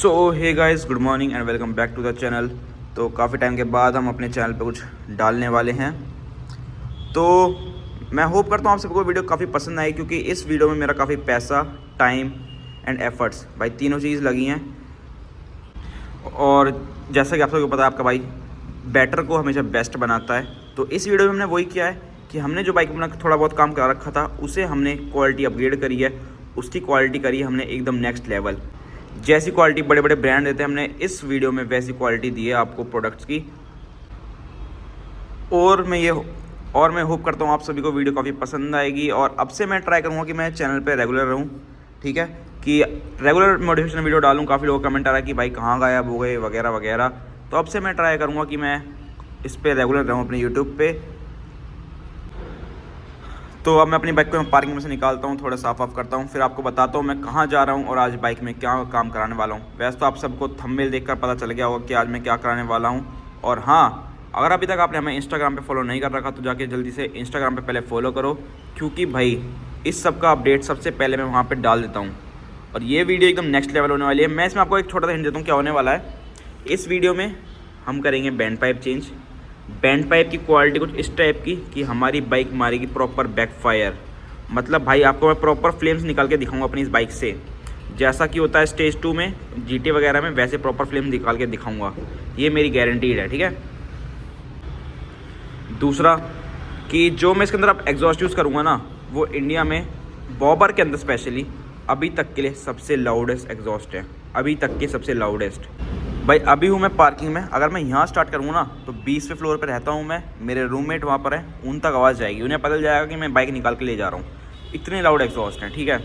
So hey guys, good morning and welcome back to the channel. तो काफ़ी time के बाद हम अपने चैनल पे कुछ डालने वाले हैं। तो मैं होप करता हूँ आप सबको वीडियो काफ़ी पसंद आई, क्योंकि इस वीडियो में मेरा काफ़ी पैसा, टाइम एंड एफर्ट्स, भाई तीनों चीज़ लगी हैं। और जैसा कि आप सबको पता है, आपका भाई बेटर को हमेशा बेस्ट बनाता है। तो इस वीडियो में हमने वही किया है कि हमने जो बाइक में थोड़ा बहुत काम करा रखा था, उसे हमने क्वालिटी अपग्रेड करी है, उसकी क्वालिटी करी है हमने एकदम नेक्स्ट लेवल। जैसी क्वालिटी बड़े बड़े ब्रांड देते हैं, हमने इस वीडियो में वैसी क्वालिटी दी है आपको प्रोडक्ट्स की। और मैं होप करता हूँ आप सभी को वीडियो काफ़ी पसंद आएगी। और अब से मैं ट्राई करूँगा कि मैं चैनल पे रेगुलर रहूँ, ठीक है, कि रेगुलर मोटिवेशनल वीडियो डालूँ। काफ़ी लोगों का कमेंट आ रहा है कि भाई कहाँ गायब हो गए वगैरह वगैरह। तो अब से मैं ट्राई करूँगा कि मैं इस पर रेगुलर रहूँ अपने यूट्यूब पे। तो अब मैं अपनी बाइक को पार्किंग में से निकालता हूँ, थोड़ा साफ ऑफ करता हूँ, फिर आपको बताता हूँ मैं कहाँ जा रहा हूँ और आज बाइक में क्या काम कराने वाला हूँ। वैसे तो आप सबको थंबनेल देखकर पता चल गया होगा कि आज मैं क्या कराने वाला हूँ। और हाँ, अगर अभी तक आपने हमें इंस्टाग्राम पे फॉलो नहीं कर रखा तो जाके जल्दी से इंस्टाग्राम पे पहले फॉलो करो, क्योंकि भाई इस सब का अपडेट सबसे पहले मैं वहाँ पर डाल देता हूँ। और ये वीडियो एकदम नेक्स्ट लेवल होने वाली है। मैं इसमें आपको एक छोटा सा हिंट देता हूँ क्या होने वाला है। इस वीडियो में हम करेंगे band pipe change. Band pipe की क्वालिटी कुछ इस टाइप की कि हमारी बाइक मारेगी प्रॉपर बैकफायर। मतलब भाई आपको मैं प्रॉपर फ्लेम्स निकाल के दिखाऊंगा अपनी इस बाइक से, जैसा कि होता है स्टेज 2 में जीटी वगैरह में, वैसे प्रॉपर फ्लेम्स निकाल के दिखाऊंगा। ये मेरी गारंटीड है, ठीक है। दूसरा कि जो मैं इसके अंदर अब एग्जॉस्ट यूज़ करूँगा ना, वो इंडिया में बॉबर के अंदर स्पेशली अभी तक के लिए सबसे लाउडेस्ट एग्जॉस्ट है, अभी तक के सबसे लाउडेस्ट। भाई अभी हूँ मैं पार्किंग में, अगर मैं यहाँ स्टार्ट करूँ ना तो 20वें फ्लोर पे रहता हूँ मैं, मेरे रूममेट वहाँ पर है, उन तक आवाज़ जाएगी, उन्हें पता चल जाएगा कि मैं बाइक निकाल के ले जा रहा हूँ। इतने लाउड एग्जॉस्ट हैं, ठीक है।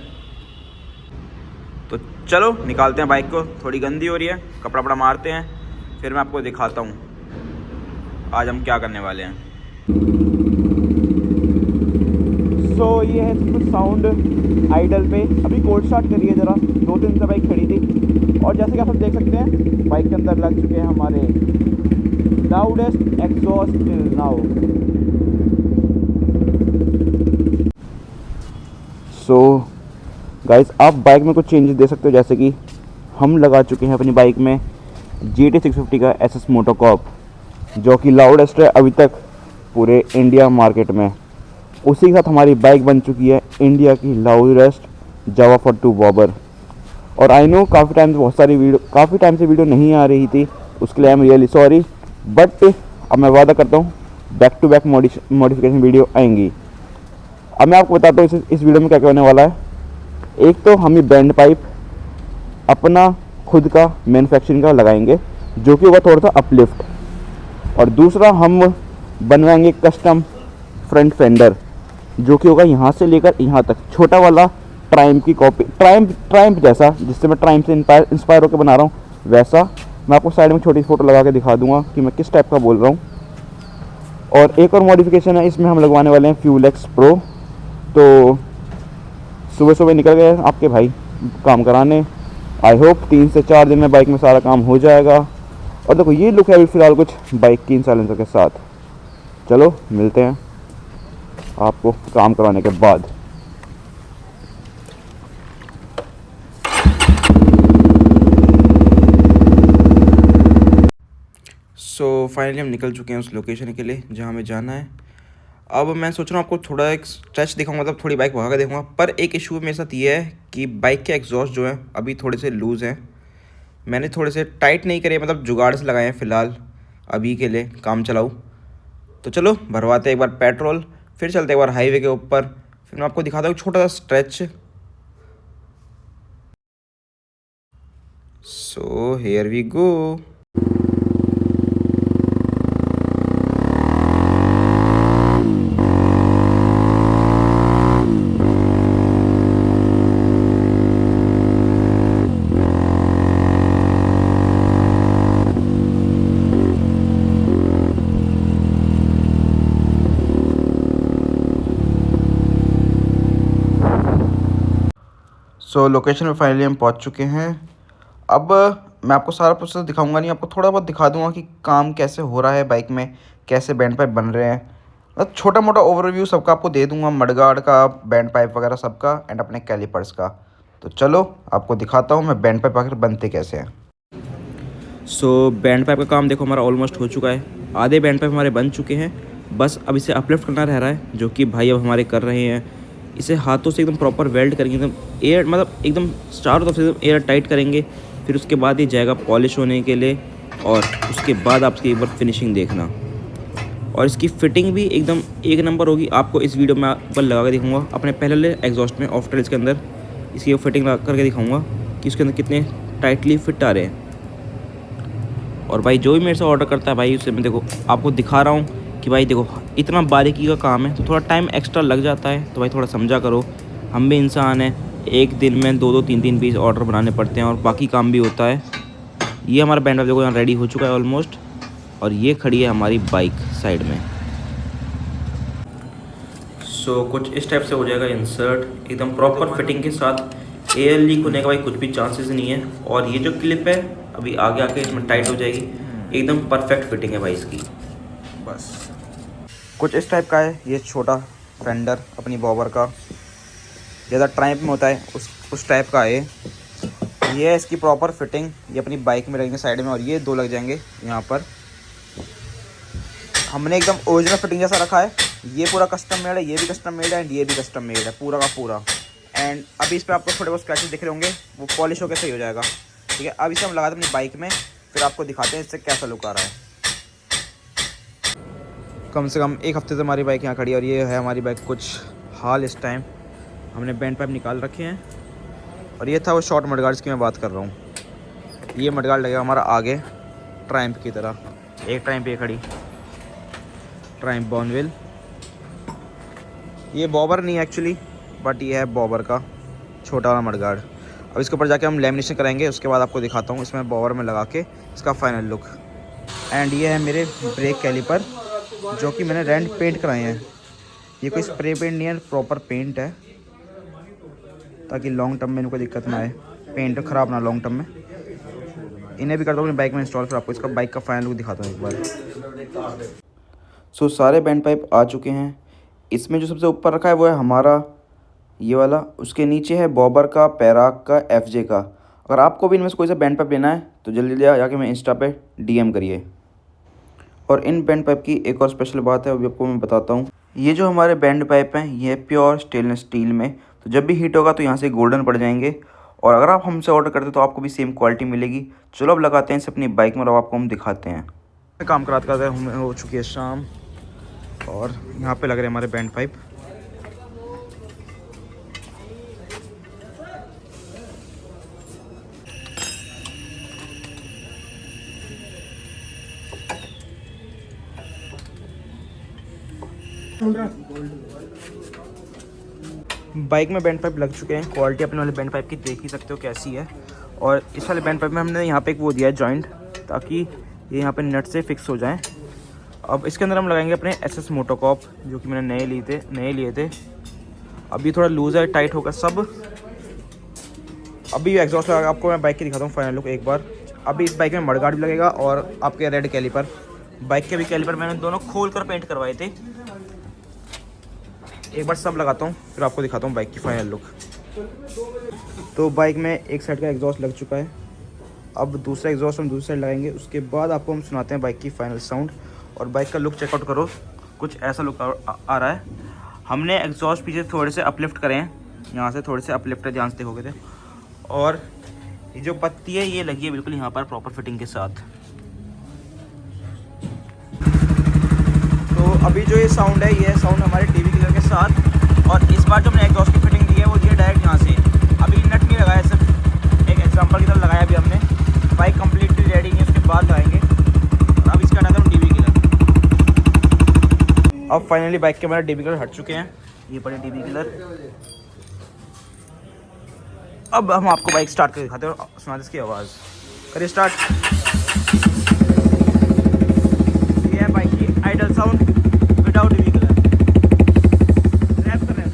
तो चलो निकालते हैं बाइक को, थोड़ी गंदी हो रही है, कपड़ा वपड़ा मारते हैं, फिर मैं आपको दिखाता हूँ आज हम क्या करने वाले हैं। सो ये है कुछ साउंड आइडल पे, अभी कोल्ड स्टार्ट करी है, ज़रा 2-3 से बाइक खड़ी थी। और जैसे कि आप सब देख सकते हैं बाइक के अंदर लग चुके हैं हमारे loudest exhaust till now. So guys, आप बाइक में कुछ चेंजेस दे सकते हो, जैसे कि हम लगा चुके हैं अपनी बाइक में GT 650 का SS मोटोकॉर्प, जो कि लाउडेस्ट है अभी तक पूरे इंडिया मार्केट में। उसी के साथ हमारी बाइक बन चुकी है इंडिया की लाउडेस्ट जावा 42 बॉबर। और आई नो काफ़ी टाइम से वीडियो नहीं आ रही थी, उसके लिए I am really sorry, but अब मैं वादा करता हूँ back to back modification video आएंगी। अब मैं आपको बताता हूँ इस वीडियो में क्या क्या होने वाला है। एक तो हम ये बैंड पाइप अपना खुद का मैन्युफैक्चरिंग का लगाएंगे, जो कि होगा थोड़ा सा अपलिफ्ट। और दूसरा हम बनवाएंगे कस्टम फ्रंट फेंडर, जो कि होगा यहाँ से लेकर यहाँ तक, छोटा वाला ट्राइम्फ की कॉपी, ट्राइम्फ जैसा, जिससे मैं ट्राइम्फ से इंस्पायर होकर बना रहा हूँ वैसा। मैं आपको साइड में छोटी फ़ोटो लगा के दिखा दूंगा कि मैं किस टाइप का बोल रहा हूँ। और एक और मॉडिफिकेशन है, इसमें हम लगवाने वाले हैं फ्यूल एक्स प्रो। तो सुबह सुबह निकल गए आपके भाई काम कराने। आई होप 3 से 4 दिन में बाइक में सारा काम हो जाएगा। और देखो ये लुक है अभी फ़िलहाल कुछ बाइक की साइलेंसर के साथ। चलो मिलते हैं आपको काम कराने के बाद। सो फाइनली हम निकल चुके हैं उस लोकेशन के लिए जहाँ हमें जाना है। अब मैं सोच रहा हूँ आपको थोड़ा एक स्ट्रेच दिखाऊंगा, मतलब थोड़ी बाइक भगा कर देखूँगा। पर एक इशू मेरे साथ ये है कि बाइक के एग्जॉस्ट जो है अभी थोड़े से लूज़ हैं, मैंने थोड़े से टाइट नहीं करे, मतलब जुगाड़ से लगाए हैं फ़िलहाल अभी के लिए काम चलाऊँ। तो चलो भरवाते एक बार पेट्रोल, फिर चलते एक बार हाईवे के ऊपर, फिर मैं आपको दिखाता हूँ छोटा सा stretch. So here we go. So location में फाइनली हम पहुंच चुके हैं। अब मैं आपको सारा प्रोसेस दिखाऊंगा नहीं, आपको थोड़ा बहुत दिखा दूंगा कि काम कैसे हो रहा है बाइक में, कैसे बैंड पाइप बन रहे हैं। मतलब छोटा मोटा ओवरव्यू सबका आपको दे दूंगा, मडगार्ड का, बैंड पाइप वगैरह सबका, एंड अपने कैलिपर्स का। तो चलो आपको दिखाता हूँ मैं बैंड पाइप आखिर बनते कैसे हैं। सो बैंड पाइप का काम देखो हमारा ऑलमोस्ट हो चुका है, आधे बैंड पाइप हमारे बन चुके हैं, बस अब इसे अपलिफ्ट करना रह रहा है, जो कि भाई अब हमारे कर रहे हैं। इसे हाथों से एकदम प्रॉपर वेल्ड करेंगे, एकदम एयर मतलब एकदम चारों तरफ से एकदम एयर टाइट करेंगे। फिर उसके बाद ये जाएगा पॉलिश होने के लिए, और उसके बाद आपकी एक बार फिनिशिंग देखना। और इसकी फिटिंग भी एकदम एक नंबर होगी। आपको इस वीडियो में ऊपर लगा के दिखाऊंगा अपने पहले वाले एग्जॉस्ट में, ऑफ ट्रेल्स के अंदर इसकी फिटिंग लगा करके दिखाऊंगा कि इसके अंदर कितने टाइटली फिट आ रहे हैं। और भाई जो भी मेरे से ऑर्डर करता है भाई, उसे मैं देखो आपको दिखा रहा हूँ कि भाई देखो इतना बारीकी का काम है तो थोड़ा टाइम एक्स्ट्रा लग जाता है, तो भाई थोड़ा समझा करो। हम भी इंसान हैं, एक दिन में 2-2 3-3 पीस ऑर्डर बनाने पड़ते हैं और बाकी काम भी होता है। ये हमारा बैंड देखो यहाँ रेडी हो चुका है ऑलमोस्ट, और ये खड़ी है हमारी बाइक साइड में। सो कुछ इस टाइप से हो जाएगा इंसर्ट, एकदम प्रॉपर फिटिंग के साथ। एयर लीक होने का भाई कुछ भी चांसेस नहीं है। और ये जो क्लिप है अभी आगे आके इसमें टाइट हो जाएगी, एकदम परफेक्ट फिटिंग है भाई इसकी। बस कुछ इस टाइप का है ये छोटा फेंडर अपनी बॉबर का, ज़्यादा ट्राइप में होता है उस टाइप का है ये है इसकी प्रॉपर फिटिंग। ये अपनी बाइक में रहेंगे साइड में, और ये 2 लग जाएंगे यहाँ पर। हमने एकदम ओरिजिनल फिटिंग जैसा रखा है। ये पूरा कस्टम मेड है, ये भी कस्टम मेड है, एंड ये भी कस्टम मेड है पूरा का पूरा। एंड अभी इस पर आपको थोड़े बहुत स्क्रैचेस दिख रहे होंगे, वो पॉलिश होकर सही हो जाएगा। ठीक है, अब इसे हम लगाते हैं अपनी बाइक में, फिर आपको दिखाते हैं इससे कैसा लुक आ रहा है। कम से कम 1 हफ्ते से हमारी बाइक यहाँ खड़ी है, और ये है हमारी बाइक कुछ हाल इस टाइम। हमने बैंड पाइप निकाल रखे हैं, और ये था वो शॉर्ट मडगार्ड की मैं बात कर रहा हूँ। ये मडगार्ड लगेगा हमारा आगे ट्राइम्प की तरह, एक ट्राइम्प ये खड़ी ट्राइम्प बॉर्नविल। ये बॉबर नहीं है एक्चुअली, बट ये है बॉबर का छोटा वाला मडगार्ड। अब इसके ऊपर जाके हम लेमिनेशन कराएंगे, उसके बाद आपको दिखाता हूँ इसमें बॉबर में लगा के इसका फाइनल लुक। एंड ये है मेरे ब्रेक कैलिपर, जो कि मैंने रेंट पेंट कराए हैं। ये कोई स्प्रे पेंट नहीं है, प्रॉपर पेंट है, ताकि लॉन्ग टर्म में इनको दिक्कत ना आए, पेंट ख़राब ना लॉन्ग टर्म में। इन्हें भी करता हूँ अपनी बाइक में इंस्टॉल, फिर आपको इसका बाइक का फाइनल लुक दिखाता हूँ एक बार। सो सारे बैंड पाइप आ चुके हैं। इसमें जो सबसे ऊपर रखा है वो है हमारा ये वाला, उसके नीचे है बॉबर का, पैराक का, एफजे का। अगर आपको भी इनमें से कोई सा बैंड पाइप लेना है तो जल्दी जल्दी जाके मैं इंस्टा पे डीएम करिए। और इन बैंड पाइप की एक और स्पेशल बात है, वो भी आपको मैं बताता हूँ। ये जो हमारे बैंड पाइप हैं ये है प्योर स्टेनलेस स्टील में, तो जब भी हीट होगा तो यहाँ से गोल्डन पड़ जाएंगे। और अगर आप हमसे ऑर्डर करते तो आपको भी सेम क्वालिटी मिलेगी। चलो अब लगाते हैं इसे अपनी बाइक में, और अब आपको हम दिखाते हैं। काम कराते कराते हमें हो चुकी है शाम, और यहाँ पे लग रहे हैं हमारे बैंड पाइप। बाइक में बैंड पाइप लग चुके हैं। क्वालिटी अपने वाले बैंड पाइप की देख ही सकते हो कैसी है। और इस वाले बैंड पाइप में हमने यहाँ पे एक वो दिया है जॉइंट, ताकि ये यहाँ पे नट से फिक्स हो जाएं। अब इसके अंदर हम लगाएंगे अपने एसएस मोटोकॉप, जो कि मैंने नए लिए थे। अभी थोड़ा लूज़ है, टाइट होगा सब। अभी एग्जॉस्ट लगा आपको मैं बाइक की दिखाता हूँ फाइनल लुक एक बार। अभी इस बाइक में मडगार्ड भी लगेगा, और आपके रेड कैलिपर, बाइक के भी कैलिपर मैंने दोनों खोल कर पेंट करवाए थे। एक बार सब लगाता हूँ, फिर आपको दिखाता हूँ बाइक की फाइनल लुक। तो बाइक में एक साइड का एग्जॉस्ट लग चुका है, अब दूसरा एग्जॉस्ट हम दूसरी साइड लगाएंगे। उसके बाद आपको हम सुनाते हैं बाइक की फाइनल साउंड। और बाइक का लुक चेकआउट करो, कुछ ऐसा लुक आ रहा है। हमने एग्जॉस्ट पीछे थोड़े से अपलिफ्ट करे हैं, यहाँ से थोड़े से अपलिफ्ट है, ध्यान से देखोगे थे। और ये जो पत्ती है ये लगी है बिल्कुल यहाँ पर प्रॉपर फिटिंग के साथ। तो अभी जो ये साउंड है, ये साउंड हमारे टीवी किलर के साथ। और इस बार जो हमने एग्जॉस्ट की फिटिंग दी है वो दी है डायरेक्ट यहाँ से। अभी नट नहीं लगाया, सिर्फ एक एग्जांपल की तरह लगाया अभी हमने। बाइक कम्प्लीटली रेडी नहीं है, उसके बाद लगाएंगे। अब इसका हटाता हूँ डीबी किलर। अब फाइनली बाइक के हमारे डीबी किलर हट चुके हैं, ये पड़े डीबी किलर। अब हम आपको बाइक स्टार्ट करके दिखाते हैं और सुनाते इसकी आवाज़। करिए स्टार्ट। ये है बाइक की idle sound without DB killer. Wrap कर रहे हैं।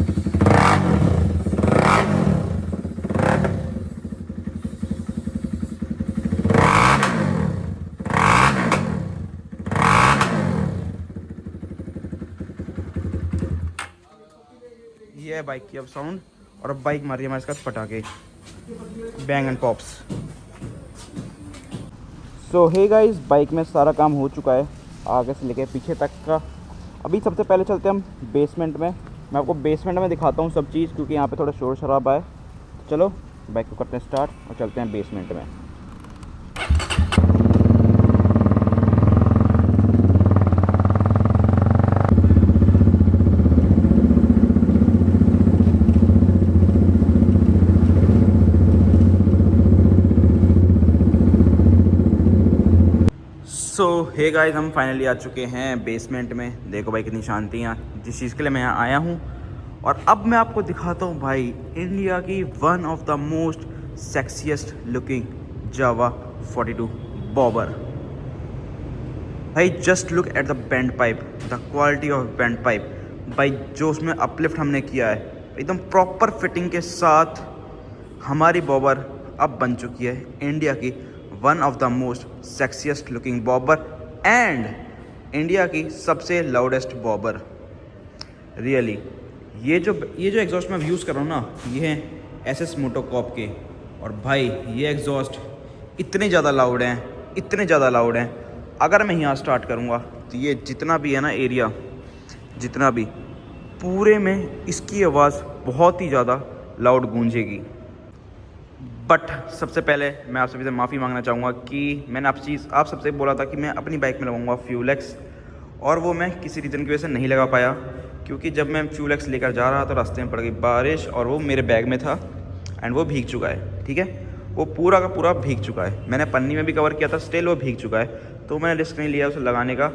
ये है बाइक की अब साउंड। और अब बाइक मारी हमारे साथ पटाखे, bang and pops. So hey guys, bike में सारा काम हो चुका है आगे से लेके पीछे तक का। अभी सबसे पहले चलते हैं हम बेसमेंट में। मैं आपको बेसमेंट में दिखाता हूँ सब चीज़, क्योंकि यहाँ पे थोड़ा शोर शराबा है। चलो बाइक को करते हैं स्टार्ट और चलते हैं बेसमेंट में। सो हे गाइस, हम फाइनली आ चुके हैं बेसमेंट में। देखो भाई कितनी शांति है जिस चीज़ के लिए मैं यहाँ आया हूँ। और अब मैं आपको दिखाता हूँ भाई इंडिया की one of the most sexiest looking Jawa 42 bobber. भाई just look at the band pipe, the quality of band pipe. भाई जो उसमें अपलिफ्ट हमने किया है एकदम प्रॉपर फिटिंग के साथ, हमारी बॉबर अब बन चुकी है इंडिया की one of the most sexiest looking bobber and India की सबसे लाउडेस्ट बॉबर। रियली ये जो एग्जॉस्ट मैं यूज़ कर रहा हूँ ना, ये हैं एसएस मोटोकॉर्प के। और भाई ये एग्जॉस्ट इतने ज़्यादा लाउड हैं, अगर मैं यहाँ स्टार्ट करूँगा तो ये जितना भी है ना एरिया, जितना भी पूरे में इसकी आवाज़ बहुत ही ज़्यादा लाउड गूंजेगी। बट सबसे पहले मैं आप सभी से माफ़ी मांगना चाहूँगा कि मैंने आप सबसे बोला था कि मैं अपनी बाइक में लगाऊंगा फ्यूलेक्स, और वो मैं किसी रीज़न की वजह से नहीं लगा पाया। क्योंकि जब मैं फ्यूलेक्स लेकर जा रहा था रास्ते में पड़ गई बारिश और वो मेरे बैग में था एंड वो भीग चुका है। ठीक है, वो पूरा का पूरा भीग चुका है। मैंने पन्नी में भी कवर किया था, स्टिल वो भीग चुका है। तो मैंने रिस्क नहीं लिया उसे लगाने का।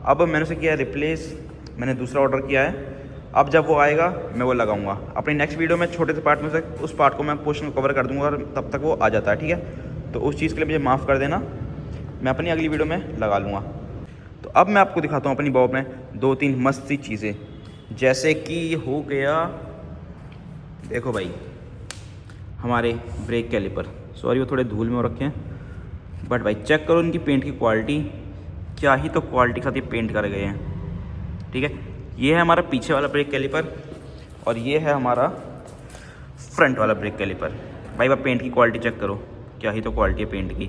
अब मैंने उसे किया रिप्लेस, मैंने दूसरा ऑर्डर किया है। अब जब वो आएगा मैं वो लगाऊंगा। अपनी नेक्स्ट वीडियो में छोटे से पार्ट में से उस पार्ट को मैं पोर्शन कवर कर दूंगा और तब तक वो आ जाता है। ठीक है, तो उस चीज़ के लिए मुझे माफ़ कर देना, मैं अपनी अगली वीडियो में लगा लूँगा। तो अब मैं आपको दिखाता हूँ अपनी बॉब में 2-3 मस्त सी चीज़ें, जैसे कि हो गया, देखो भाई हमारे ब्रेक कैलिपर। सॉरी वो थोड़े धूल में हो रखे हैं, बट भाई चेक करो इनकी पेंट की क्वालिटी, क्या ही तो क्वालिटी के साथ ये पेंट करे गए हैं। ठीक है, ये है हमारा पीछे वाला ब्रेक कैलिपर और ये है हमारा फ्रंट वाला ब्रेक कैलिपर। भाई वह पेंट की क्वालिटी चेक करो, क्या ही तो क्वालिटी है पेंट की।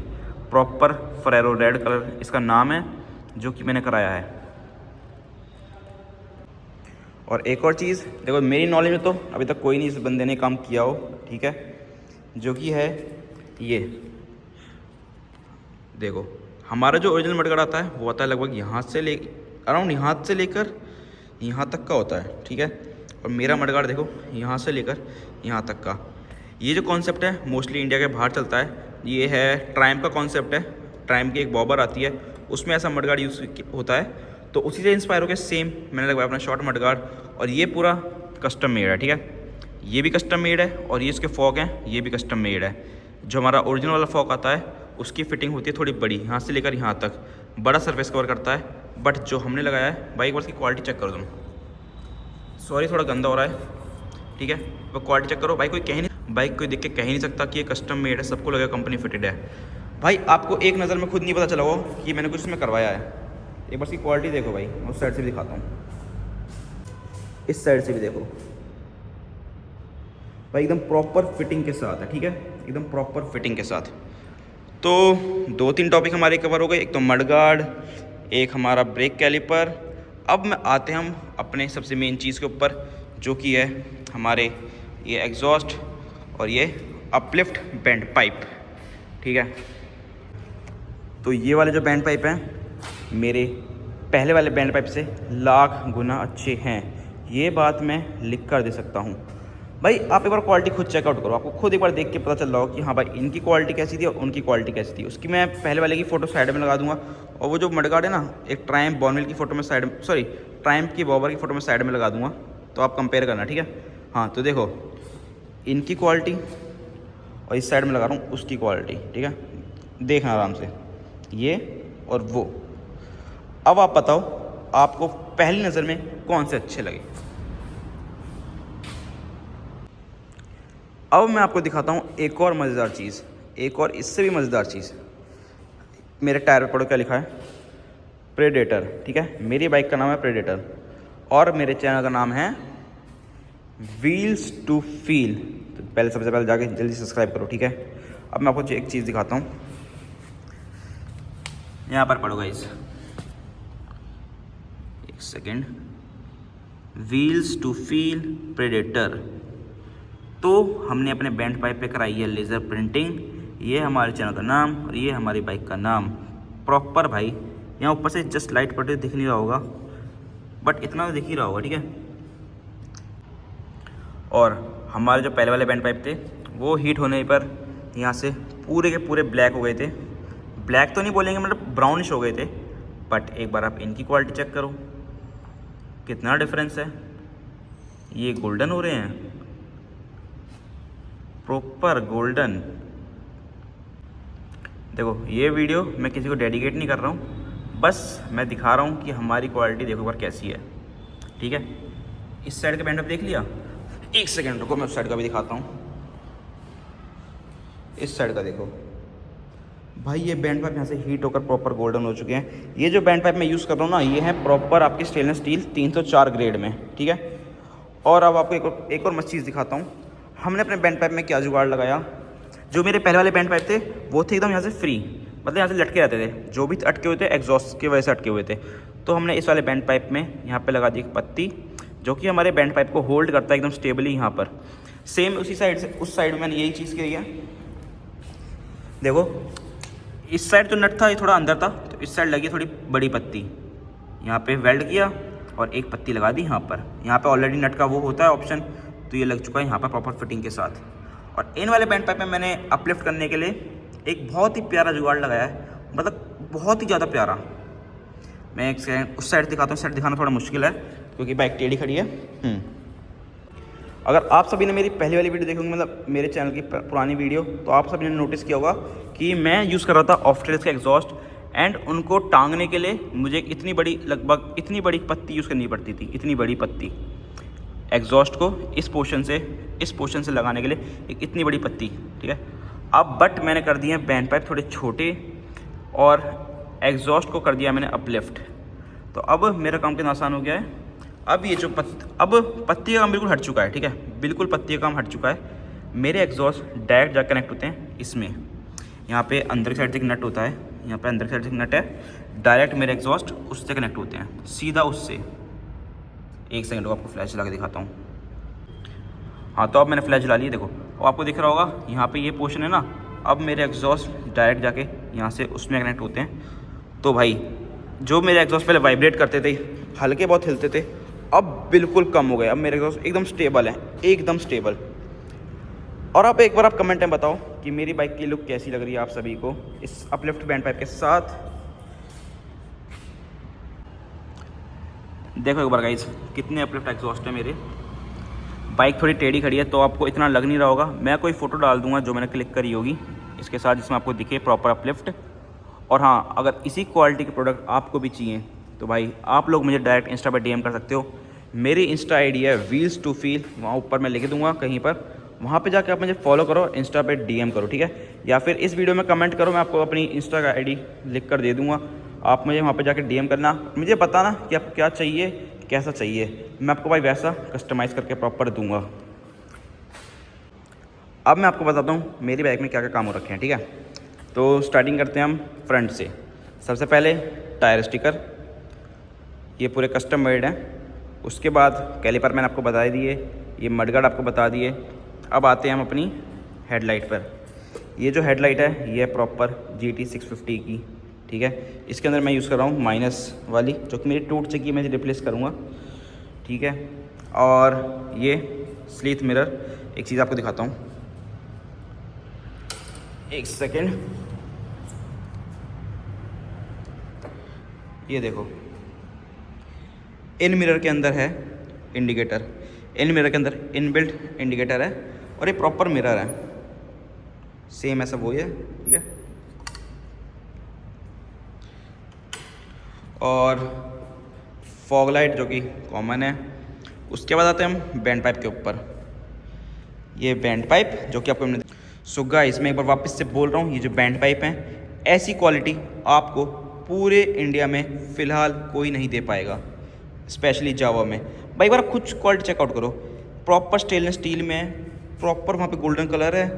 प्रॉपर फेरेरो रेड कलर इसका नाम है, जो कि मैंने कराया है। और एक और चीज़ देखो, मेरी नॉलेज में तो अभी तक कोई नहीं इस बंदे ने काम किया हो, ठीक है, जो कि है ये देखो, हमारा जो ओरिजिनल मडगार्ड आता है वो आता है लगभग यहाँ से अराउंड यहाँ से लेकर यहाँ तक का होता है। ठीक है, और मेरा मडगार्ड देखो यहाँ से लेकर यहाँ तक का। ये जो कॉन्सेप्ट है मोस्टली इंडिया के बाहर चलता है। ये है ट्रायम्फ का कॉन्सेप्ट है। ट्रायम्फ की एक बॉबर आती है, उसमें ऐसा मडगार्ड यूज़ होता है, तो उसी से इंस्पायर होकर सेम मैंने लगवाया अपना शॉर्ट मडगार्ड। और ये पूरा कस्टम मेड है। ठीक है, ये भी कस्टम मेड है और ये इसके फॉक हैं, ये भी कस्टम मेड है। जो हमारा ओरिजिनल वाला फॉक आता है उसकी फिटिंग होती है थोड़ी बड़ी, यहाँ से लेकर यहाँ तक बड़ा सरफेस कवर करता है। बट जो हमने लगाया है भाई, एक बार इसकी क्वालिटी चेक करो तुम। सॉरी थोड़ा गंदा हो रहा है, ठीक है, वो क्वालिटी चेक करो भाई। कोई कह नहीं, बाइक कोई देख के कह ही नहीं सकता कि ये कस्टम मेड है, सबको लगेगा कंपनी फिटेड है। भाई आपको एक नज़र में खुद नहीं पता चला हो कि मैंने कुछ इसमें करवाया है। एक बार इसकी क्वालिटी देखो भाई, उस साइड से भी दिखाता हूँ, इस साइड से भी देखो भाई, एकदम प्रॉपर फिटिंग के साथ है। ठीक है, एकदम प्रॉपर फिटिंग के साथ। तो 2-3 टॉपिक हमारे कवर हो गए, एक तो मडगार्ड, एक हमारा ब्रेक कैलिपर। अब में आते हैं हम अपने सबसे मेन चीज़ के ऊपर, जो कि है हमारे ये एग्जॉस्ट और ये अपलिफ्ट बैंड पाइप। ठीक है, तो ये वाले जो बैंड पाइप हैं मेरे पहले वाले बैंड पाइप से लाख गुना अच्छे हैं, ये बात मैं लिख कर दे सकता हूँ। भाई आप एक बार क्वालिटी खुद चेकआउट करो, आपको खुद एक बार देख के पता चल रहा हो कि हाँ भाई इनकी क्वालिटी कैसी थी और उनकी क्वालिटी कैसी थी। उसकी मैं पहले वाले की फ़ोटो साइड में लगा दूंगा, और वो जो मडगार्ड है ना, एक ट्रायम्फ बॉर्नविल की फ़ोटो में साइड में, सॉरी ट्रायम्फ की बॉबर की फ़ोटो में साइड में लगा दूंगा, तो आप कंपेयर करना। ठीक है, हाँ तो देखो इनकी क्वालिटी और इस साइड में लगा रहा हूँ उसकी क्वालिटी। ठीक है, देखना आराम से ये और वो। अब आप बताओ आपको पहली नज़र में कौन से अच्छे लगे। अब मैं आपको दिखाता हूँ एक और मज़ेदार चीज़, एक और इससे भी मज़ेदार चीज़। मेरे टायर पर पढ़ो क्या लिखा है, प्रेडेटर। ठीक है, मेरी बाइक का नाम है प्रेडेटर और मेरे चैनल का नाम है व्हील्स टू फील। तो पहले सबसे पहले जाके जल्दी सब्सक्राइब करो। ठीक है, अब मैं आपको एक चीज़ दिखाता हूँ, यहाँ पर पढ़ो गाइस, एक second, wheels to feel predator. तो हमने अपने बैंड पाइप पे कराई है लेज़र प्रिंटिंग। ये हमारे चैनल का नाम और ये हमारी बाइक का नाम प्रॉपर भाई। यहाँ ऊपर से जस्ट लाइट पड़े दिख नहीं रहा होगा, बट इतना तो दिख ही रहा होगा, ठीक है। और हमारे जो पहले वाले बैंड पाइप थे वो हीट होने पर यहाँ से पूरे के पूरे ब्लैक हो गए थे। ब्लैक तो नहीं बोलेंगे, मतलब ब्राउनिश हो गए थे। बट एक बार आप इनकी क्वालिटी चेक करो, कितना डिफरेंस है। ये गोल्डन हो रहे हैं, प्रॉपर गोल्डन। देखो ये वीडियो मैं किसी को डेडिकेट नहीं कर रहा हूँ, बस मैं दिखा रहा हूँ कि हमारी क्वालिटी देखो एक बार कैसी है, ठीक है। इस साइड का बैंड पाइप देख लिया, एक सेकेंड रुको, मैं उस साइड का भी दिखाता हूँ। इस साइड का देखो भाई, ये बैंड पाइप यहाँ से हीट होकर प्रॉपर गोल्डन हो चुके हैं। ये जो बैंड पाइप मैं यूज़ कर रहा हूँ ना, ये है प्रॉपर आपकी स्टेनलेस स्टील 304 ग्रेड में, ठीक है। और अब आपको एक और मस्त चीज़ दिखाता हूँ। हमने अपने बैंड पाइप में क्या जुगाड़ लगाया। जो मेरे पहले वाले बैंड पाइप थे वो थे एकदम यहाँ से फ्री, मतलब यहाँ से लटके रहते थे, जो भी अटके हुए थे एग्जॉस्ट की वजह से अटके हुए थे। तो हमने इस वाले बैंड पाइप में यहाँ पे लगा दी एक पत्ती, जो कि हमारे बैंड पाइप को होल्ड करता है एकदम स्टेबली यहाँ पर। सेम उसी साइड से उस साइड में मैंने यही चीज़ की है। देखो इस साइड जो नट था ये थोड़ा अंदर था, तो इस साइड लगी थोड़ी बड़ी पत्ती, यहाँ पे वेल्ड किया और एक पत्ती लगा दी यहाँ पर। यहाँ पे ऑलरेडी नट का वो होता है ऑप्शन, तो ये लग चुका है यहाँ पर प्रॉपर फिटिंग के साथ। और इन वाले बैंड पाइप में मैंने अपलिफ्ट करने के लिए एक बहुत ही प्यारा जुगाड़ लगाया है, मतलब बहुत ही ज़्यादा प्यारा। मैं एक सेकंड उस साइड दिखाता हूँ, साइड दिखाना थोड़ा मुश्किल है क्योंकि बाइक टेढ़ी खड़ी है। अगर आप सभी ने मेरी पहली वाली वीडियो देखी होंगी, मतलब मेरे चैनल की पुरानी वीडियो, तो आप सभी ने नोटिस किया होगा कि मैं यूज़ कर रहा था ऑफ्टेल्स का एग्जॉस्ट, एंड उनको टांगने के लिए मुझे इतनी बड़ी, लगभग इतनी बड़ी पत्ती यूज़ करनी पड़ती थी। इतनी बड़ी पत्ती एग्जॉस्ट को इस पोर्शन से लगाने के लिए एक इतनी बड़ी पत्ती, ठीक है। अब बट मैंने कर दिए हैं बैंड पाइप थोड़े छोटे और एग्जॉस्ट को कर दिया मैंने अपलिफ्ट। तो अब मेरा काम कितना आसान हो गया है। अब ये जो अब पत्ती का काम बिल्कुल हट चुका है, ठीक है, बिल्कुल पत्ती का काम हट चुका है। मेरे एग्जॉस्ट डायरेक्ट जा कनेक्ट होते हैं इसमें। यहाँ पे अंदर की साइड से एक नट होता है, यहाँ पे अंदर की साइड से एक नट है, डायरेक्ट मेरे एग्जॉस्ट उससे कनेक्ट होते हैं, सीधा उससे। एक सेकंड को आपको फ्लैश जला के दिखाता हूँ। हाँ, तो अब मैंने फ्लैश जला ली, देखो। और आपको दिख रहा होगा यहाँ पे ये पोर्शन है ना, अब मेरे एग्जॉस्ट डायरेक्ट जाके यहाँ से उसमें कनेक्ट होते हैं। तो भाई जो मेरे एग्जॉस्ट पहले वाइब्रेट करते थे, हल्के बहुत हिलते थे, अब बिल्कुल कम हो गए। अब मेरे एग्जॉस्ट एकदम स्टेबल है, एकदम स्टेबल। और अब एक बार आप कमेंट में बताओ कि मेरी बाइक की लुक कैसी लग रही है आप सभी को इस अपलिफ्ट बैंड पाइप के साथ। देखो एक बार गाइस, कितने अपलिफ्ट एग्जॉस्ट है मेरे। बाइक थोड़ी टेढ़ी खड़ी है तो आपको इतना लग नहीं रहा होगा। मैं कोई फ़ोटो डाल दूंगा जो मैंने क्लिक करी होगी इसके साथ, जिसमें आपको दिखे प्रॉपर अपलिफ्ट। और हाँ, अगर इसी क्वालिटी के प्रोडक्ट आपको भी चाहिए तो भाई आप लोग मुझे डायरेक्ट इंस्टा पर DM कर सकते हो। मेरी इंस्टा ID है व्हील्स टू फील, वहाँ ऊपर मैं लिख दूंगा कहीं पर, वहाँ पे जाके आप मुझे फॉलो करो, इंस्टा पे DM करो, ठीक है। या फिर इस वीडियो में कमेंट करो, मैं आपको अपनी इंस्टा का ID लिख कर दे दूँगा। आप मुझे वहाँ पे जाके DM करना, मुझे बताना कि आपको क्या चाहिए, कैसा चाहिए, मैं आपको भाई वैसा कस्टमाइज़ करके प्रॉपर दूँगा। अब मैं आपको बताता हूँ मेरी बाइक में क्या क्या काम हो रखे हैं, ठीक है। तो स्टार्टिंग करते हैं हम फ्रंट से। सबसे पहले टायर स्टिकर, ये पूरे कस्टम मेड हैं। उसके बाद कैलिपर मैंने आपको बता दिए, ये मडगार्ड आपको बता दिए। अब आते हैं हम अपनी हेडलाइट पर। ये जो हेडलाइट है ये है प्रॉपर GT 650 की, ठीक है। इसके अंदर मैं यूज़ कर रहा हूँ माइनस वाली, जो कि मेरी टूट चुकी है, मैं रिप्लेस करूँगा, ठीक है। और ये स्लीथ मिरर, एक चीज़ आपको दिखाता हूँ, एक सेकेंड। ये देखो, इन मिरर के अंदर है इंडिकेटर, इन मिरर के अंदर इनबिल्ट इंडिकेटर है, और ये प्रॉपर मिरर है, सेम ऐसा वो है, ठीक है। और फॉग लाइट जो कि कॉमन है। उसके बाद आते हैं हम बैंड पाइप के ऊपर। ये बैंड पाइप जो कि आपको हमने सो गाइस, मैं एक बार वापस से बोल रहा हूँ, ये जो बैंड पाइप हैं, ऐसी क्वालिटी आपको पूरे इंडिया में फ़िलहाल कोई नहीं दे पाएगा, स्पेशली जावा में। भाई एक बार आप खुद क्वालिटी चेकआउट करो, प्रॉपर स्टेनलेस स्टील में, प्रॉपर वहाँ पे गोल्डन कलर है,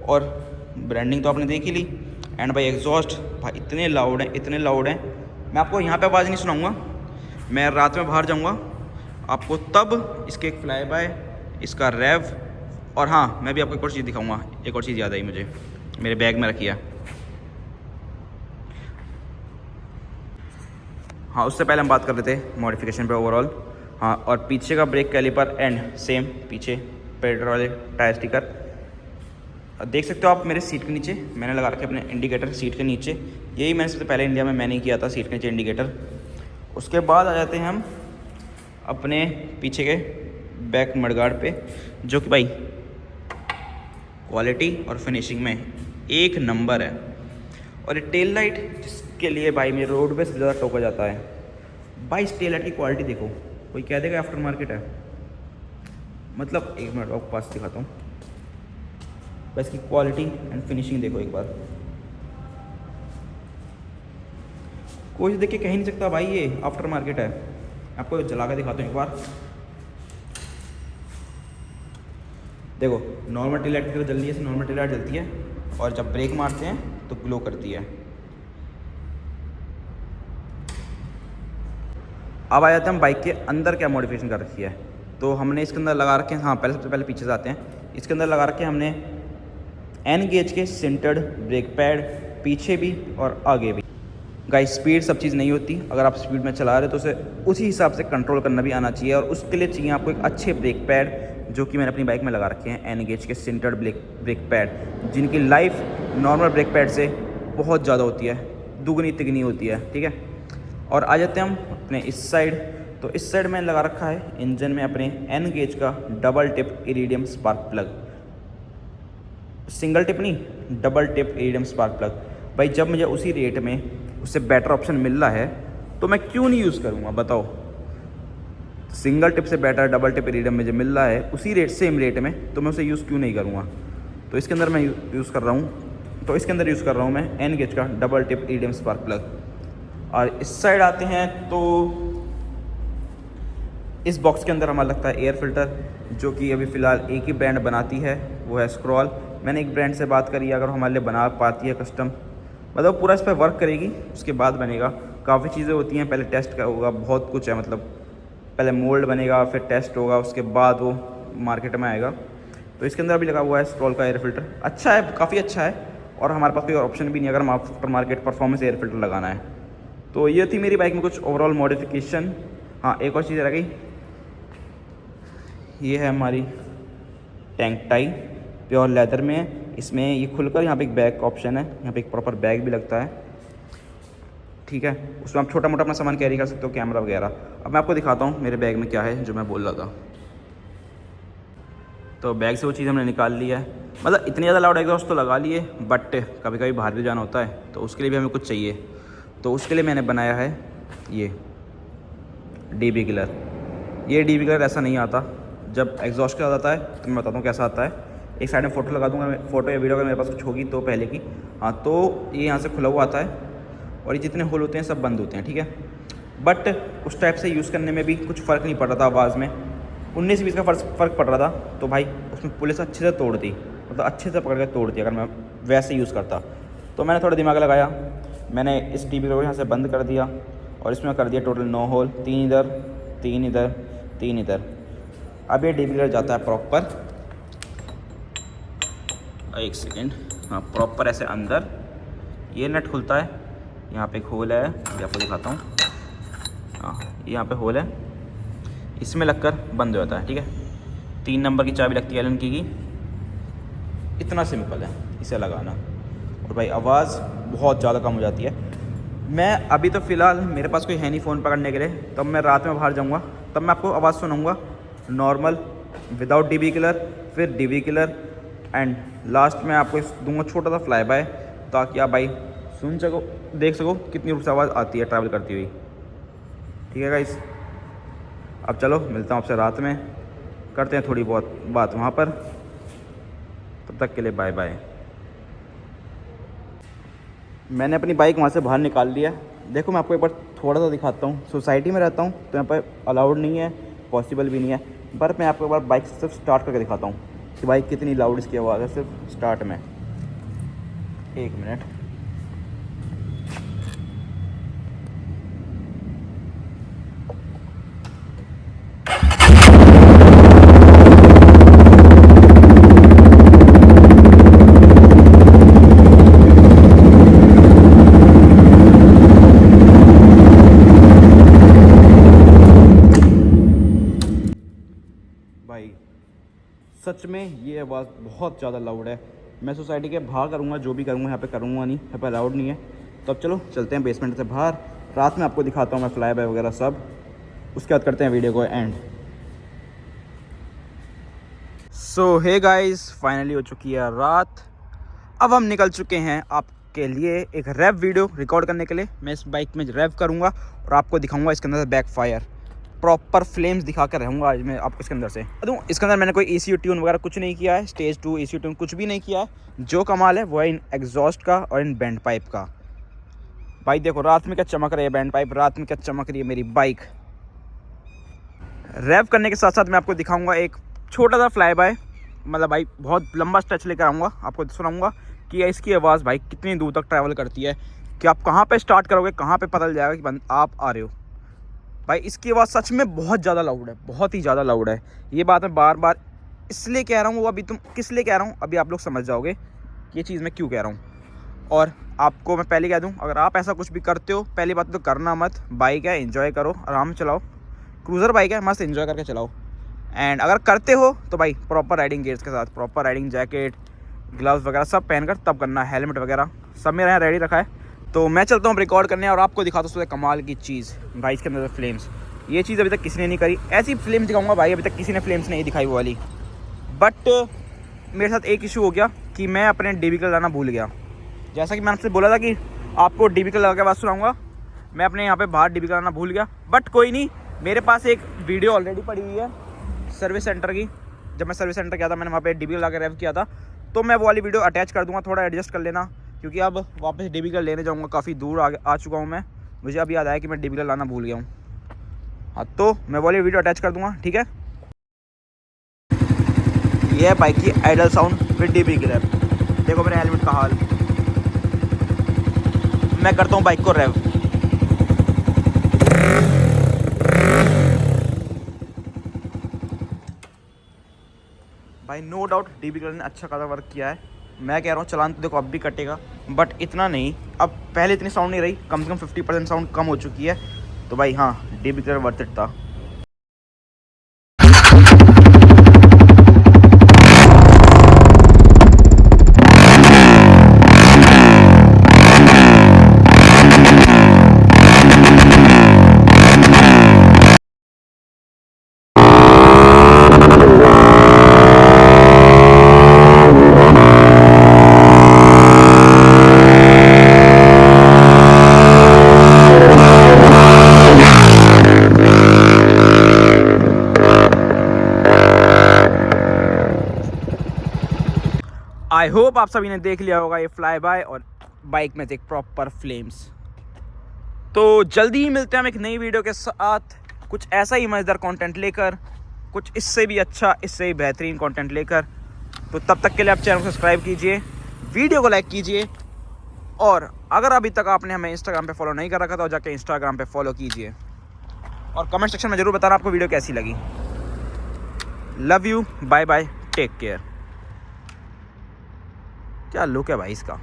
और ब्रांडिंग तो आपने देख ही ली। एंड भाई एग्जॉस्ट भाई इतने लाउड हैं, इतने लाउड हैं, मैं आपको यहाँ पे आवाज़ नहीं सुनाऊंगा, मैं रात में बाहर जाऊँगा आपको तब इसके एक फ्लाई बाय, इसका रेव, और हाँ मैं भी आपको एक और चीज़ दिखाऊंगा। एक और चीज़ याद आई मुझे, मेरे बैग में रखी है। हाँ उससे पहले हम बात कर रहे थे मॉडिफिकेशन पे ओवरऑल। हाँ और पीछे का ब्रेक कैलिपर एंड सेम पीछे पेडल वाले टायर स्टिकर देख सकते हो आप मेरे सीट के नीचे मैंने लगा रखे अपने इंडिकेटर सीट के नीचे। यही मैंने सबसे पहले इंडिया में मैंने किया था, सीट के नीचे इंडिकेटर। उसके बाद आ जाते हैं हम अपने पीछे के बैक मडगार्ड पे, जो कि भाई क्वालिटी और फिनिशिंग में एक नंबर है। और ये टेल लाइट जिसके लिए भाई मेरे रोड पे सबसे ज़्यादा टोका जाता है भाई, इस टेल लाइट की क्वालिटी देखो, कोई कह देगा आफ्टर मार्केट है, मतलब एक मिनट आपको पास दिखाता हूँ, बस इसकी क्वालिटी एंड फिनिशिंग देखो एक बार, कोई देख के कह नहीं सकता भाई ये आफ्टर मार्केट है। आपको जला के दिखाता हूँ एक बार, देखो नॉर्मल टेल लाइट की तरह जल्दी है, नॉर्मल टेल लाइट जलती है और जब ब्रेक मारते हैं तो ग्लो करती है। अब आ जाते हैं हम बाइक के अंदर क्या मॉडिफिकेशन कर रखी है। तो हमने इसके अंदर लगा रखे हैं, हाँ पहले सबसे पहले पीछे से आते हैं, इसके अंदर लगा रखे हैं हमने एन गेज के सेंटर्ड ब्रेक पैड, पीछे भी और आगे भी। गाइस स्पीड सब चीज़ नहीं होती, अगर आप स्पीड में चला रहे हो तो उसे उसी हिसाब से कंट्रोल करना भी आना चाहिए, और उसके लिए चाहिए आपको एक अच्छे ब्रेक पैड, जो कि मैंने अपनी बाइक में लगा रखे हैं एन गेज के सेंटर्ड ब्रेक पैड, जिनकी लाइफ नॉर्मल ब्रेक पैड से बहुत ज़्यादा होती है, दुगनी तिगनी होती है। ठीक है, और आ जाते हैं हम अपने इस साइड। तो इस साइड मैंने लगा रखा है इंजन में अपने एन गेज का double tip iridium spark plug, single tip नहीं, double tip iridium spark plug. भाई जब मुझे उसी रेट में उससे बेटर ऑप्शन मिल रहा है तो मैं क्यों नहीं यूज़ करूँगा बताओ। सिंगल टिप से बेटर डबल टिप इरिडियम मुझे मिल रहा है उसी रेट सेम रेट में, तो मैं उसे यूज़ क्यों नहीं करूँगा। तो इसके अंदर मैं यूज़ कर रहा हूँ, तो इसके अंदर यूज़ कर रहा हूँ मैं एन गेज का double tip iridium spark plug. और इस साइड आते हैं तो इस बॉक्स के अंदर हमारा लगता है एयर फिल्टर, जो कि अभी फ़िलहाल एक ही ब्रांड बनाती है, वो है स्क्रॉल। मैंने एक ब्रांड से बात करी, अगर हमारे लिए बना पाती है कस्टम, मतलब पूरा इस पर वर्क करेगी उसके बाद बनेगा। काफ़ी चीज़ें होती हैं, पहले टेस्ट का होगा, बहुत कुछ है, मतलब पहले मोल्ड बनेगा फिर टेस्ट होगा, उसके बाद वो मार्केट में आएगा। तो इसके अंदर अभी लगा हुआ है स्क्रॉल का एयर फिल्टर, अच्छा है, काफ़ी अच्छा है, और हमारे पास कोई ऑप्शन भी नहीं अगर हम after market performance air filter लगाना है। तो ये थी मेरी बाइक में कुछ ओवरऑल मॉडिफिकेशन। हाँ एक और चीज़ रह गई, ये है हमारी टैंक टाई, प्योर लेदर में है। इसमें ये खुलकर यहाँ पे एक बैग का ऑप्शन है, यहाँ पे एक प्रॉपर बैग भी लगता है। ठीक है, उसमें आप छोटा मोटा अपना सामान कैरी कर सकते हो, कैमरा वगैरह। अब मैं आपको दिखाता हूँ मेरे बैग में क्या है जो मैं बोल रहा था। तो बैग से वो चीज़ हमने निकाल लिया है, मतलब इतनी ज़्यादा लाउड एग्जॉस्ट तो लगा लिए, बट कभी कभी बाहर भी जाना होता है तो उसके लिए भी हमें कुछ चाहिए। तो उसके लिए मैंने बनाया है ये DB किलर। ये DB किलर ऐसा नहीं आता, जब एग्जॉस्ट के साथ आता है तो मैं बताता हूँ कैसा आता है। एक साइड में फ़ोटो लगा दूंगा, फ़ोटो या वीडियो अगर मेरे पास कुछ होगी तो पहले की। हाँ तो ये यहाँ से खुला हुआ आता है और ये जितने होल होते हैं सब बंद होते हैं। ठीक है, बट उस टाइप से यूज़ करने में भी कुछ फ़र्क नहीं पड़ रहा था आवाज़ में, 19-20 का फ़र्क पड़ रहा था। तो भाई उसमें पुलिस अच्छे से तोड़ दी, मतलब अच्छे से पकड़ के तोड़ दी अगर मैं वैसे यूज़ करता। तो मैंने थोड़ा दिमाग लगाया, मैंने इस DB को यहाँ से बंद कर दिया और इसमें कर दिया टोटल 9 होल, 3 इधर 3 इधर 3 इधर। अब ये DB किलर जाता है प्रॉपर, एक सेकेंड, हाँ प्रॉपर ऐसे अंदर, ये नट खुलता है, यहाँ पे एक होल है, मैं आपको दिखाता हूँ। हाँ यहाँ पे होल है, इसमें लगकर बंद हो जाता है। ठीक है, 3 नंबर की चाबी लगती है एलन की। इतना सिंपल है इसे लगाना, और भाई आवाज़ बहुत ज़्यादा कम हो जाती है। मैं अभी तो फ़िलहाल मेरे पास कोई है नहीं फ़ोन पकड़ने के लिए, तब मैं रात में बाहर जाऊँगा तब मैं आपको आवाज़ सुनाऊँगा नॉर्मल विदाउट DB किलर, फिर DB किलर, एंड लास्ट में आपको दूंगा छोटा सा फ्लाई बाय, ताकि आप भाई सुन सको, देख सको कितनी रूप से आवाज़ आती है ट्रैवल करती हुई। ठीक है गाइस, अब चलो मिलता हूँ आपसे रात में, करते हैं थोड़ी बहुत बात वहाँ पर। तब तक के लिए बाय बाय। मैंने अपनी बाइक वहाँ से बाहर निकाल लिया। देखो मैं आपको एक बार थोड़ा सा दिखाता हूँ। सोसाइटी में रहता हूँ तो यहाँ पर अलाउड नहीं है, पॉसिबल भी नहीं है, पर मैं आपको एक बार बाइक सिर्फ स्टार्ट करके दिखाता हूँ कि बाइक कितनी लाउड इसकी आवाज़ है सिर्फ स्टार्ट में। 1 मिनट, सच में ये आवाज़ बहुत ज़्यादा लाउड है। मैं सोसाइटी के बाहर करूँगा, जो भी करूँगा यहाँ पे करूँगा नहीं, यहाँ पे अलाउड नहीं है। तो अब चलो चलते हैं बेसमेंट से बाहर, रात में आपको दिखाता हूँ मैं फ्लाई बाय वगैरह सब, उसके बाद करते हैं वीडियो को end. So hey guys, finally हो चुकी है रात। अब हम निकल चुके हैं आपके लिए एक रैप वीडियो रिकॉर्ड करने के लिए। मैं इस बाइक में रैप करूँगा और आपको दिखाऊँगा इसके अंदर से बैक फायर, प्रॉपर फ्लेम्स दिखा कर रहूँगा आज मैं आपको इसके अंदर से। इसके अंदर मैंने कोई ECU ट्यून वगैरह कुछ नहीं किया है, स्टेज 2 ECU ट्यून कुछ भी नहीं किया है। जो कमाल है वो है इन एग्जॉस्ट का और इन बैंड पाइप का। भाई देखो रात में क्या चमक रही है बैंड पाइप, रात में क्या चमक रही है मेरी बाइक। रैप करने के साथ साथ मैं आपको दिखाऊंगा एक छोटा सा फ्लाई बाय, मतलब भाई बहुत लंबा स्ट्रेच लेकर आऊँगा, आपको सुनाऊंगा कि इसकी आवाज़ भाई कितनी दूर तक ट्रैवल करती है, कि आप कहाँ पे स्टार्ट करोगे कहाँ पे पता चल जाएगा कि आप आ रहे हो। भाई इसकी आवाज़ सच में बहुत ज़्यादा लाउड है, बहुत ही ज़्यादा लाउड है। ये बात मैं बार बार इसलिए कह रहा हूँ, वो अभी तुम किस लिए कह रहा हूँ अभी आप लोग समझ जाओगे कि ये चीज़ मैं क्यों कह रहा हूँ। और आपको मैं पहले कह दूँ, अगर आप ऐसा कुछ भी करते हो, पहली बात तो करना मत। बाइक है, एंजॉय करो, आराम से चलाओ, क्रूज़र बाइक है, मस्त एंजॉय करके चलाओ। एंड अगर करते हो तो भाई प्रॉपर राइडिंग गियर्स के साथ, प्रॉपर राइडिंग जैकेट, ग्लव्स वगैरह सब पहनकर तब करना है, हेलमेट वगैरह सब मेरे यहाँ रेडी रखा है। तो मैं चलता हूँ रिकॉर्ड करने और आपको दिखाता हूँ उससे कमाल की चीज़, भाई इसके अंदर फ्लेम्स। ये चीज़ अभी तक किसी ने नहीं करी, ऐसी फ्लेम्स दिखाऊंगा भाई, अभी तक किसी ने फ्लेम्स नहीं दिखाई वो वाली। बट मेरे साथ एक इशू हो गया कि मैं अपने DB लाना भूल गया। जैसा कि मैंने आपसे बोला था कि आपको DB लगा के बात सुनाऊंगा, मैं अपने यहाँ पे बाहर DB लाना भूल गया। बट कोई नहीं, मेरे पास एक वीडियो ऑलरेडी पड़ी हुई है सर्विस सेंटर की। जब मैं सर्विस सेंटर गया था मैंने वहाँ पे DB लगा के रैप किया था, तो मैं वो वाली वीडियो अटैच कर दूँगा, थोड़ा एडजस्ट कर लेना, क्योंकि अब वापस DB लेने जाऊँगा, काफ़ी दूर आ चुका हूँ मैं। मुझे अब याद आया कि मैं DB लाना भूल गया हूँ। हाँ तो मैं वो वाली वीडियो अटैच कर दूँगा, ठीक है। ये है बाइक की idle sound with DB wrap. देखो मेरे हेलमेट का हाल, मैं करता हूँ बाइक को रैप। भाई नो डाउट DB ने अच्छा खासा वर्क किया है। मैं कह रहा हूँ चलान तो देखो अब भी कटेगा, बट इतना नहीं। अब पहले इतनी साउंड नहीं रही, कम से कम 50% साउंड कम हो चुकी है। तो भाई हाँ, DB वर्थ इट था। आई होप आप सभी ने देख लिया होगा ये फ्लाई बाय और बाइक में एक प्रॉपर फ्लेम्स। तो जल्दी ही मिलते हैं हम एक नई वीडियो के साथ, कुछ ऐसा ही मज़ेदार कंटेंट लेकर, कुछ इससे भी अच्छा, इससे भी बेहतरीन कंटेंट लेकर। तो तब तक के लिए आप चैनल को सब्सक्राइब कीजिए, वीडियो को लाइक कीजिए, और अगर अभी तक आपने हमें इंस्टाग्राम पे फॉलो नहीं कर रखा तो जाके इंस्टाग्राम पे फॉलो कीजिए, और कमेंट सेक्शन में ज़रूर बताना आपको वीडियो कैसी लगी। Love you, bye bye, take care. क्या लुक है भाई इसका।